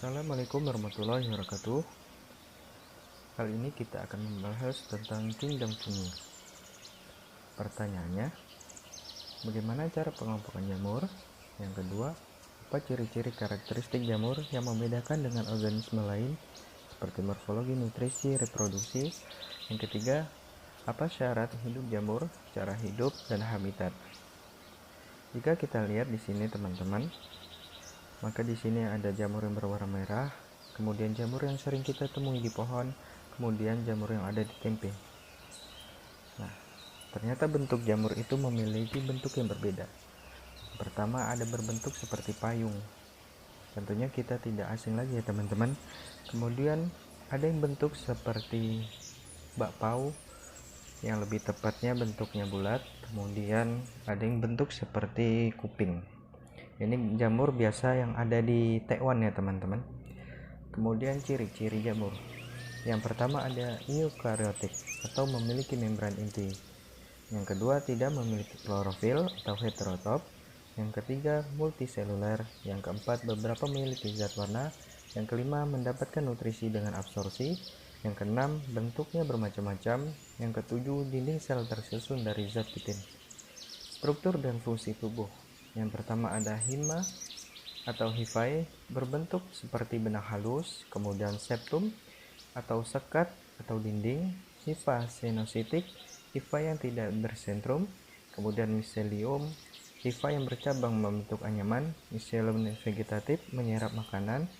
Assalamualaikum warahmatullahi wabarakatuh. Kali ini kita akan membahas tentang kingdom fungi. Pertanyaannya, bagaimana cara pengelompokan jamur? Yang kedua, apa ciri-ciri karakteristik jamur yang membedakan dengan organisme lain seperti morfologi, nutrisi, reproduksi? Yang ketiga, apa syarat hidup jamur, cara hidup, dan habitat? Jika kita lihat di sini teman-teman, maka di sini ada jamur yang berwarna merah, kemudian jamur yang sering kita temui di pohon, kemudian jamur yang ada di tempe. Nah, ternyata bentuk jamur itu memiliki bentuk yang berbeda. Pertama, ada berbentuk seperti payung. Tentunya kita tidak asing lagi ya teman-teman. Kemudian ada yang bentuk seperti bakpao, yang lebih tepatnya bentuknya bulat. Kemudian ada yang bentuk seperti kuping. Ini jamur biasa yang ada di Taiwan ya teman-teman. Kemudian ciri-ciri jamur. Yang pertama ada eukaryotik atau memiliki membran inti. Yang kedua tidak memiliki klorofil atau heterotop. Yang ketiga multiseluler. Yang keempat beberapa memiliki zat warna. Yang kelima mendapatkan nutrisi dengan absorpsi. Yang keenam bentuknya bermacam-macam. Yang ketujuh dinding sel tersusun dari zat kitin. Struktur dan fungsi tubuh. Yang pertama ada hima atau hifai, berbentuk seperti benang halus, kemudian septum atau sekat atau dinding, hifa senositik, hifa yang tidak bersentrum, kemudian miselium, hifa yang bercabang membentuk anyaman, miselium vegetatif menyerap makanan,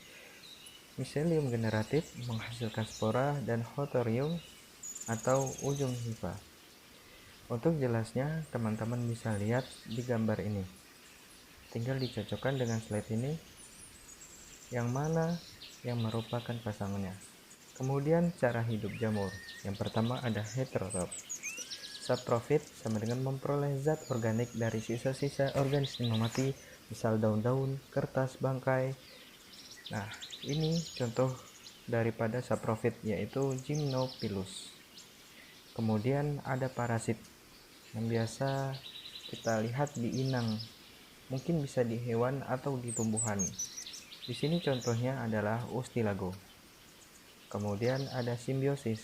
miselium generatif menghasilkan spora, dan hotorium atau ujung hifa. Untuk jelasnya, teman-teman bisa lihat di gambar ini. Tinggal dicocokkan dengan slide ini, yang mana yang merupakan pasangannya. Kemudian cara hidup jamur. Yang pertama ada heterotop. Saprofit sama dengan memperoleh zat organik dari sisa-sisa organisme mati, misal daun-daun, kertas, bangkai. Nah, ini contoh daripada saprofit, yaitu Gymnophilus. Kemudian ada parasit yang biasa kita lihat di inang, mungkin bisa di hewan atau di tumbuhan. Di sini contohnya adalah Ustilago. Kemudian ada simbiosis,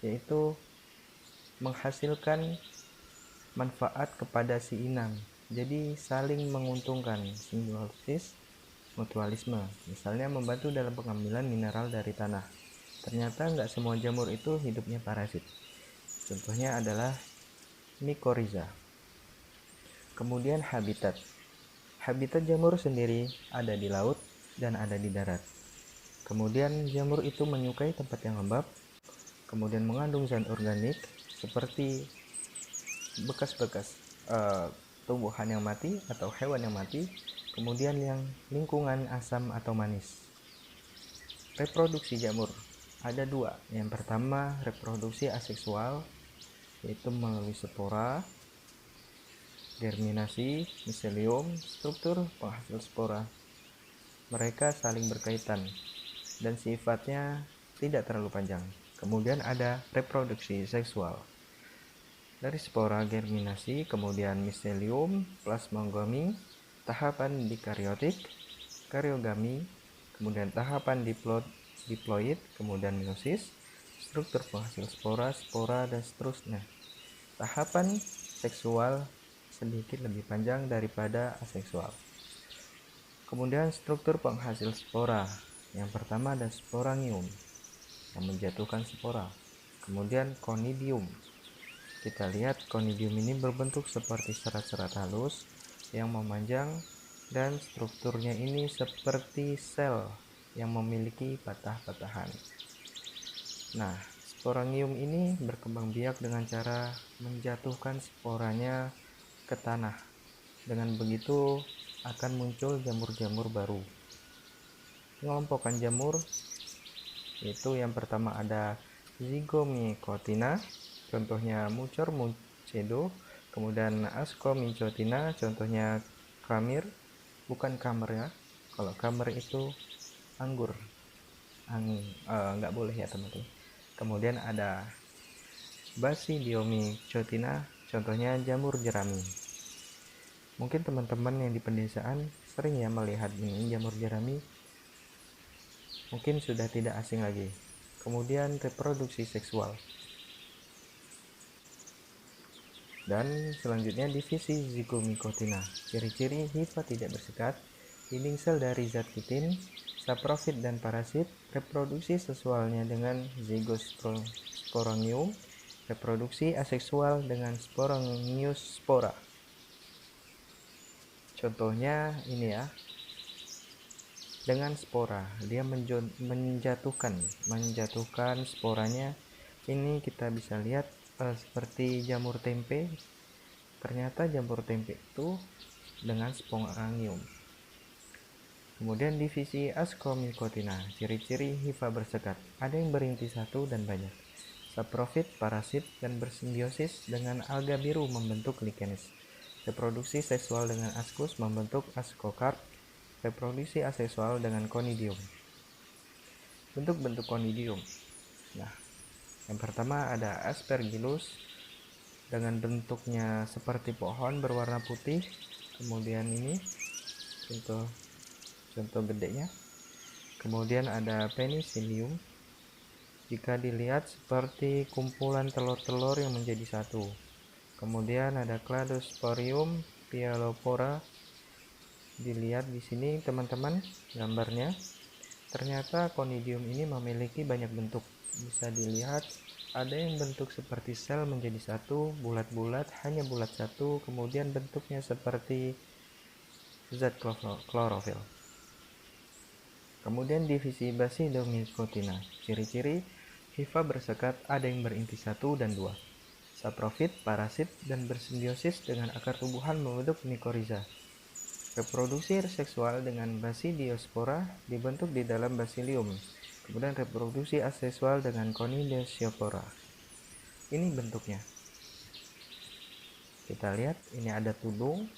yaitu menghasilkan manfaat kepada si inang. Jadi saling menguntungkan. Simbiosis mutualisme, misalnya membantu dalam pengambilan mineral dari tanah. Ternyata nggak semua jamur itu hidupnya parasit. Contohnya adalah Mycorrhiza. Kemudian habitat. Habitat jamur sendiri ada di laut dan ada di darat. Kemudian jamur itu menyukai tempat yang lembab, kemudian mengandung zat organik seperti bekas-bekas tumbuhan yang mati atau hewan yang mati, kemudian yang lingkungan asam atau manis. Reproduksi jamur ada dua. Yang pertama reproduksi aseksual, yaitu melalui spora, germinasi, miselium, struktur penghasil spora. Mereka saling berkaitan dan sifatnya tidak terlalu panjang. Kemudian ada reproduksi seksual. Dari spora germinasi, kemudian miselium, plasmogami, tahapan dikaryotik, karyogami, kemudian tahapan diploid, kemudian meiosis, struktur penghasil spora, spora, dan seterusnya. Tahapan seksual sedikit lebih panjang daripada aseksual. Kemudian struktur penghasil spora. Yang pertama ada sporangium yang menjatuhkan spora. Kemudian conidium. Kita lihat conidium ini berbentuk seperti serat-serat halus yang memanjang dan strukturnya ini seperti sel yang memiliki patah-patahan. Nah, sporangium ini berkembang biak dengan cara menjatuhkan sporanya ke tanah. Dengan begitu akan muncul jamur-jamur baru. Pengelompokan jamur itu yang pertama ada Zygomycotina, contohnya Mucor mucedo, kemudian Ascomycotina, contohnya Kamir, bukan kamer ya. Kalau kamer itu anggur, nggak boleh ya teman-teman. Kemudian ada Basidiomycotina, contohnya jamur jerami. Mungkin teman-teman yang di pedesaan sering ya melihat ini jamur jerami. mungkin sudah tidak asing lagi. Kemudian reproduksi seksual. Dan selanjutnya divisi zigomycotina. Ciri-ciri hifa tidak bersekat, dinding sel dari zat kitin, saprofit dan parasit, reproduksi seksualnya dengan zygosporangium, reproduksi aseksual dengan sporangiospora. Contohnya ini ya, dengan spora dia menjatuhkan sporanya. Ini kita bisa lihat seperti jamur tempe. Ternyata jamur tempe itu dengan sporangium. Kemudian divisi ascomycotina. Ciri-ciri hifa bersekat, ada yang berinti satu dan banyak, saprofit, parasit, dan bersimbiosis dengan alga biru membentuk lichenes. Reproduksi seksual dengan ascus membentuk ascocarp. Reproduksi aseksual dengan conidium. Bentuk-bentuk conidium. Nah, yang pertama ada aspergillus dengan bentuknya seperti pohon berwarna putih. Kemudian ini contoh gedenya. Kemudian ada penicillium. Jika dilihat seperti kumpulan telur-telur yang menjadi satu. Kemudian ada Cladosporium pyelopora. Dilihat di sini teman-teman gambarnya. Ternyata conidium ini memiliki banyak bentuk. Bisa dilihat ada yang bentuk seperti sel menjadi satu, bulat-bulat, hanya bulat satu, kemudian bentuknya seperti zat klorofil. Kemudian divisi Basidiomycotina. Ciri-ciri hifa bersekat, ada yang berinti 1 dan 2. Saprofit, parasit, dan bersimbiosis dengan akar tumbuhan membentuk mycorrhiza. Reproduksi seksual dengan Basidiospora dibentuk di dalam Bacillium. Kemudian reproduksi aseksual dengan Conidiopora. Ini bentuknya. Kita lihat ini ada tudung,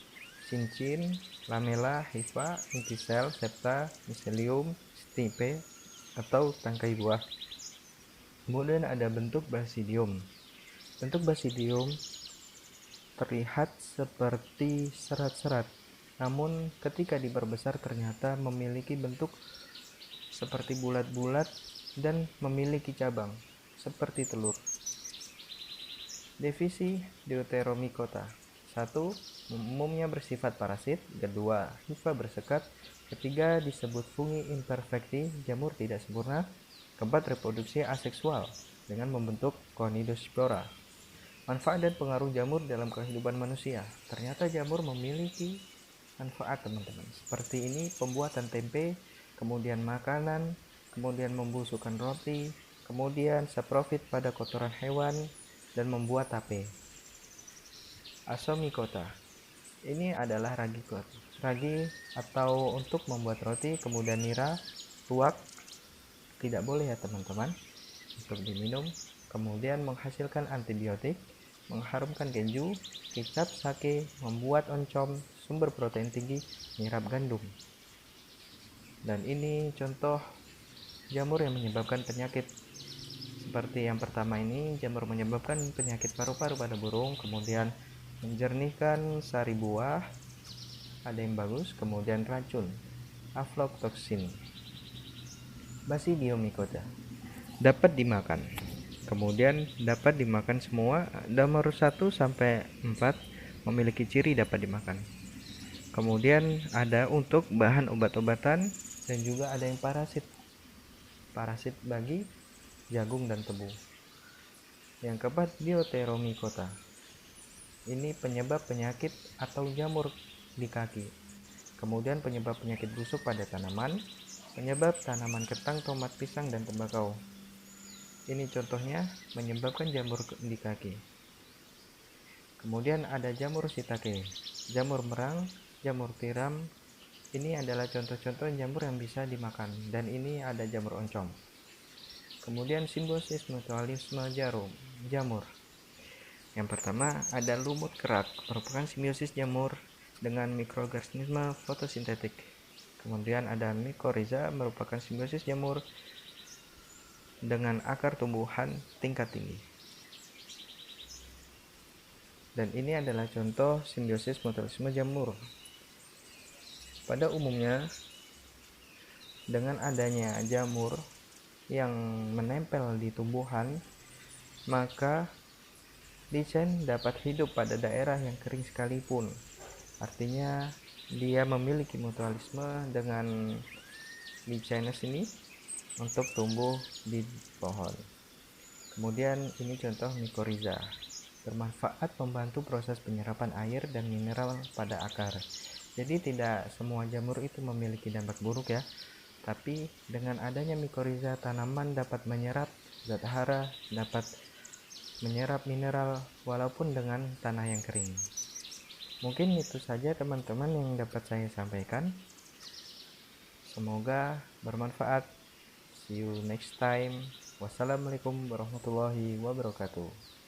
cincin, lamela, hifa, inti sel, septa, miselium, stipe atau tangkai buah. Kemudian ada bentuk basidium. Bentuk basidium terlihat seperti serat-serat, namun ketika diperbesar ternyata memiliki bentuk seperti bulat-bulat dan memiliki cabang seperti telur. Divisi Deuteromycota. 1. Umumnya bersifat parasit. 2. Hifa bersekat. 3. Disebut fungi imperfecti, jamur tidak sempurna. 4. Reproduksi aseksual dengan membentuk Conidospora. Manfaat dan pengaruh jamur dalam kehidupan manusia. Ternyata jamur memiliki manfaat teman-teman. Seperti ini, pembuatan tempe, kemudian makanan, kemudian membusukkan roti, kemudian saprofit pada kotoran hewan, dan membuat tape. Asomycota. Ini adalah ragi atau untuk membuat roti, kemudian nira, tuak. Tidak boleh ya teman-teman untuk diminum. Kemudian menghasilkan antibiotik, mengharumkan keju, kecap, sake, membuat oncom, sumber protein tinggi, nyirap gandum. Dan ini contoh jamur yang menyebabkan penyakit. Seperti yang pertama ini, jamur menyebabkan penyakit paru-paru pada burung, kemudian menjernihkan sari buah, ada yang bagus, kemudian racun, aflatoxin. Basidiomycota dapat dimakan. Kemudian dapat dimakan semua, nomor 1 sampai 4 memiliki ciri dapat dimakan. Kemudian ada untuk bahan obat-obatan dan juga ada yang parasit. Parasit bagi jagung dan tebu. Yang keempat, Deuteromycota. Ini penyebab penyakit atau jamur di kaki. Kemudian penyebab penyakit busuk pada tanaman, penyebab tanaman ketang, tomat, pisang, dan tembakau. Ini contohnya menyebabkan jamur di kaki. Kemudian ada jamur shiitake, jamur merang, jamur tiram. Ini adalah contoh-contoh jamur yang bisa dimakan. Dan ini ada jamur oncom. Kemudian simbiosis mutualisme jamur. Yang pertama ada lumut kerak, merupakan simbiosis jamur dengan mikroorganisme fotosintetik. Kemudian ada mycorrhiza, merupakan simbiosis jamur dengan akar tumbuhan tingkat tinggi. Dan ini adalah contoh simbiosis mutualisme jamur. Pada umumnya, dengan adanya jamur yang menempel di tumbuhan, maka lichen dapat hidup pada daerah yang kering sekalipun. Artinya dia memiliki mutualisme dengan lichenes ini untuk tumbuh di pohon. Kemudian ini contoh mycorrhiza. Bermanfaat membantu proses penyerapan air dan mineral pada akar. Jadi tidak semua jamur itu memiliki dampak buruk ya. Tapi dengan adanya mycorrhiza, tanaman dapat menyerap zat hara, dapat menyerap mineral walaupun dengan tanah yang kering. Mungkin itu saja teman-teman yang dapat saya sampaikan. Semoga bermanfaat. See you next time. Wassalamualaikum warahmatullahi wabarakatuh.